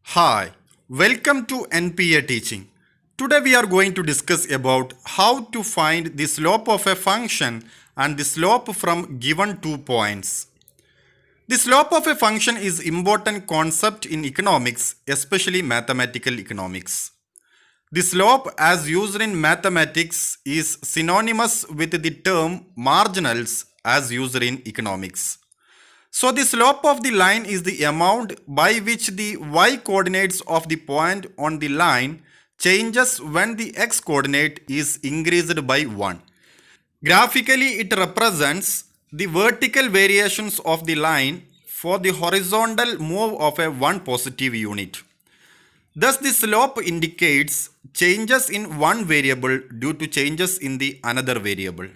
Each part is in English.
Hi, welcome to NPA teaching. Today we are going to discuss about how to find the slope of a function and the slope from given 2 points. The slope of a function is important concept in economics, especially mathematical economics. The slope as used in mathematics is synonymous with the term marginals as used in economics. So the slope of the line is the amount by which the y coordinates of the point on the line changes when the x coordinate is increased by 1. Graphically, it represents the vertical variations of the line for the horizontal move of a one positive unit. Thus, the slope indicates changes in one variable due to changes in the another variable.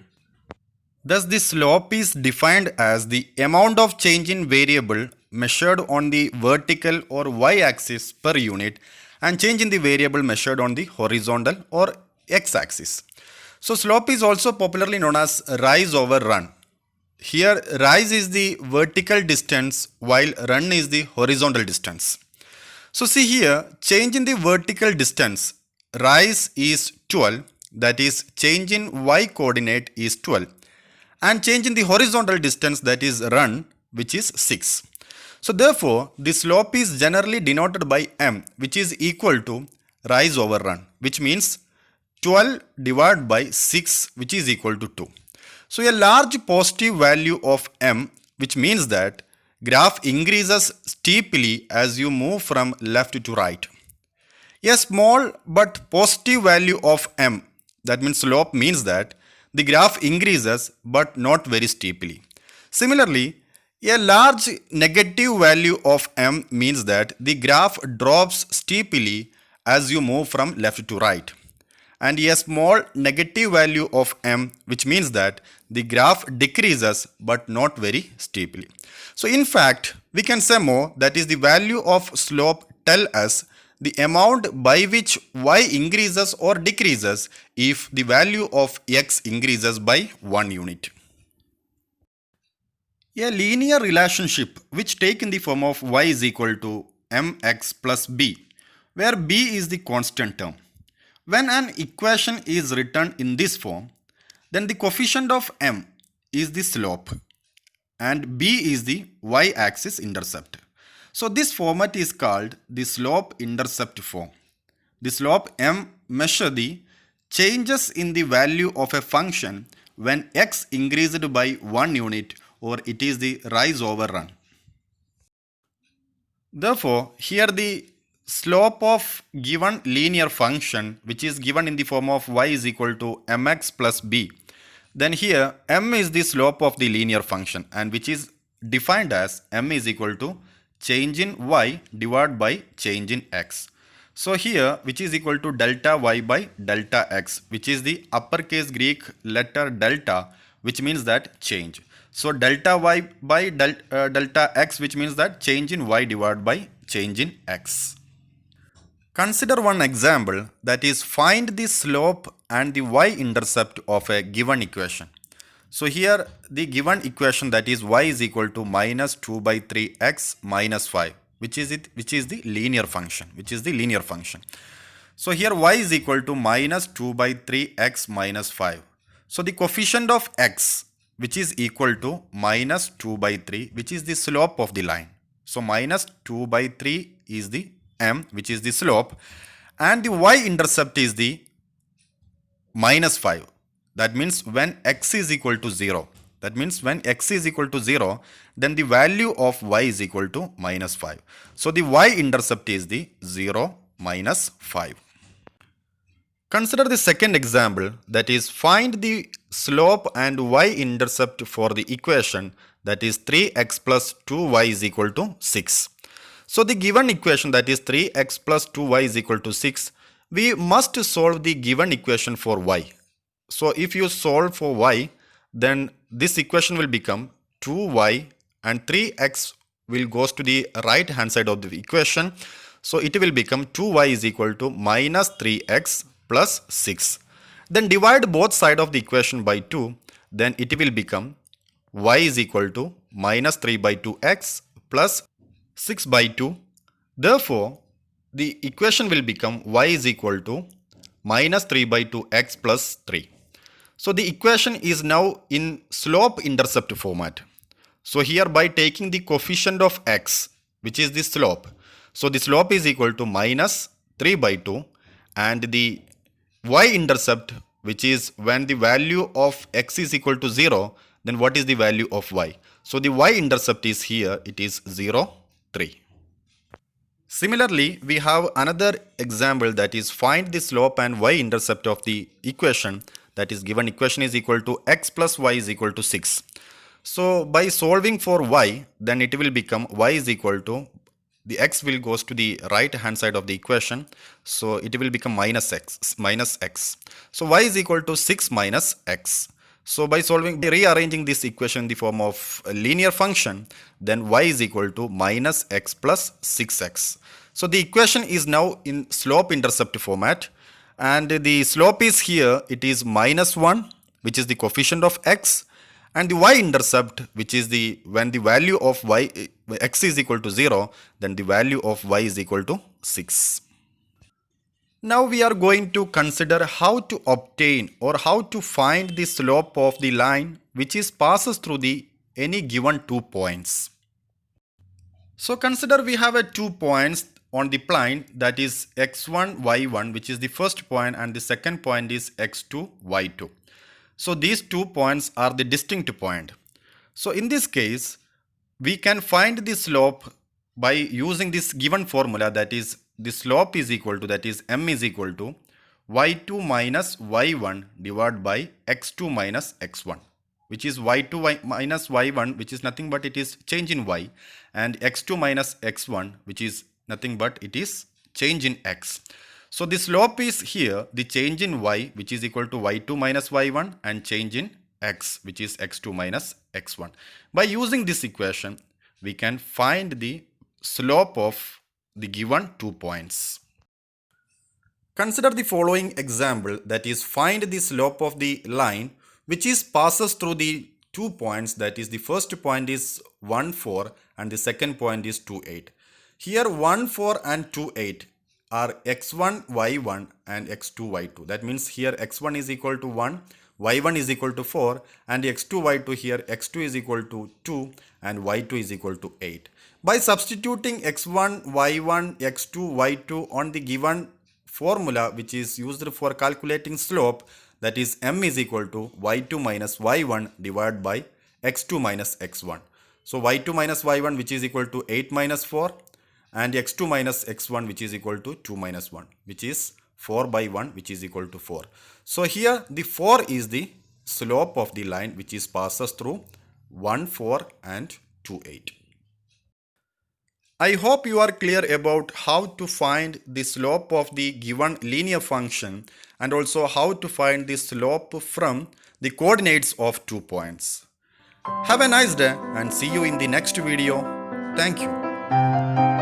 Thus, the slope is defined as the amount of change in variable measured on the vertical or y-axis per unit and change in the variable measured on the horizontal or x-axis. So, slope is also popularly known as rise over run. Here, rise is the vertical distance while run is the horizontal distance. So, see here, change in the vertical distance, rise is 12, that is change in y coordinate is 12. And change in the horizontal distance, that is run, which is 6. So therefore, the slope is generally denoted by m, which is equal to rise over run, which means 12 divided by 6, which is equal to 2. So a large positive value of m, which means that graph increases steeply as you move from left to right. A small but positive value of m, that means slope, means that the graph increases but not very steeply. Similarly, a large negative value of m means that the graph drops steeply as you move from left to right. And a small negative value of m, which means that the graph decreases but not very steeply. So in fact, we can say more, that is the value of slope tell us the amount by which y increases or decreases if the value of x increases by 1 unit. A linear relationship which take in the form of y is equal to mx plus b, where b is the constant term. When an equation is written in this form, then the coefficient of m is the slope and b is the y-axis intercept. So this format is called the slope-intercept form. The slope m measure the changes in the value of a function when x increased by 1 unit, or it is the rise over run. Therefore, here the slope of given linear function, which is given in the form of y is equal to mx plus b, then here m is the slope of the linear function and which is defined as m is equal to change in y divided by change in x. So here, which is equal to delta y by delta x, which is the uppercase Greek letter delta, which means that change. So delta y by delta x, which means that change in y divided by change in x. Consider one example, that is find the slope and the y-intercept of a given equation. So here the given equation, that is y is equal to minus 2 by 3x minus 5, which is the linear function. So here y is equal to minus 2 by 3x minus 5. So the coefficient of x, which is equal to minus 2 by 3, which is the slope of the line. So minus 2 by 3 is the m, which is the slope, and the y-intercept is the minus 5. That means when x is equal to 0. That means when x is equal to 0, then the value of y is equal to minus 5. So the y-intercept is the 0 minus 5. Consider the second example, that is find the slope and y-intercept for the equation, that is 3x plus 2y is equal to 6. So the given equation, that is 3x plus 2y is equal to 6, we must solve the given equation for y. So if you solve for y, then this equation will become 2y and 3x will goes to the right hand side of the equation. So it will become 2y is equal to minus 3x plus 6. Then divide both sides of the equation by 2. then it will become y is equal to minus 3 by 2x plus 6 by 2. Therefore, the equation will become y is equal to minus 3 by 2x plus 3. So the equation is now in slope-intercept format. So here by taking the coefficient of x, which is the slope, so the slope is equal to minus 3 by 2, and the y-intercept, which is when the value of x is equal to 0, then what is the value of y? So the y-intercept is here, it is 0, 3. Similarly, we have another example, that is find the slope and y-intercept of the equation, that is given equation is equal to x plus y is equal to 6. So by solving for y, then it will become y is equal to, the x will goes to the right hand side of the equation, so it will become minus x. So y is equal to 6 minus x. So by rearranging this equation in the form of a linear function, then y is equal to minus x plus 6x. So the equation is now in slope-intercept format, and the slope is here, it is minus 1, which is the coefficient of x, and the y-intercept, which is the when the value of x is equal to 0, then the value of y is equal to 6. Now we are going to consider how to obtain or how to find the slope of the line which is passes through the any given 2 points. So consider we have a 2 points on the plane, that is x1, y1, which is the first point, and the second point is x2, y2. So these 2 points are the distinct point. So in this case, we can find the slope by using this given formula, that is the slope is equal to, that is m is equal to y2 minus y1 divided by x2 minus x1, which is y2 minus y1, which is nothing but it is change in y, and x2 minus x1, which is nothing but it is change in x. So the slope is here the change in y, which is equal to y2 minus y1, and change in x, which is x2 minus x1. By using this equation, we can find the slope of the given 2 points. Consider the following example, that is find the slope of the line which is passes through the 2 points, that is the first point is 1, 4 and the second point is 2, 8. Here 1, 4 and 2, 8 are x1, y1 and x2, y2. That means here x1 is equal to 1, y1 is equal to 4, and x2, y2 here x2 is equal to 2 and y2 is equal to 8. By substituting x1, y1, x2, y2 on the given formula which is used for calculating slope, that is m is equal to y2 minus y1 divided by x2 minus x1. So y2 minus y1, which is equal to 8 minus 4, and x2 minus x1, which is equal to 2 minus 1, which is 4 by 1, which is equal to 4. So here the 4 is the slope of the line which is passes through 1, 4 and 2, 8. I hope you are clear about how to find the slope of the given linear function, and also how to find the slope from the coordinates of 2 points. Have a nice day and see you in the next video. Thank you.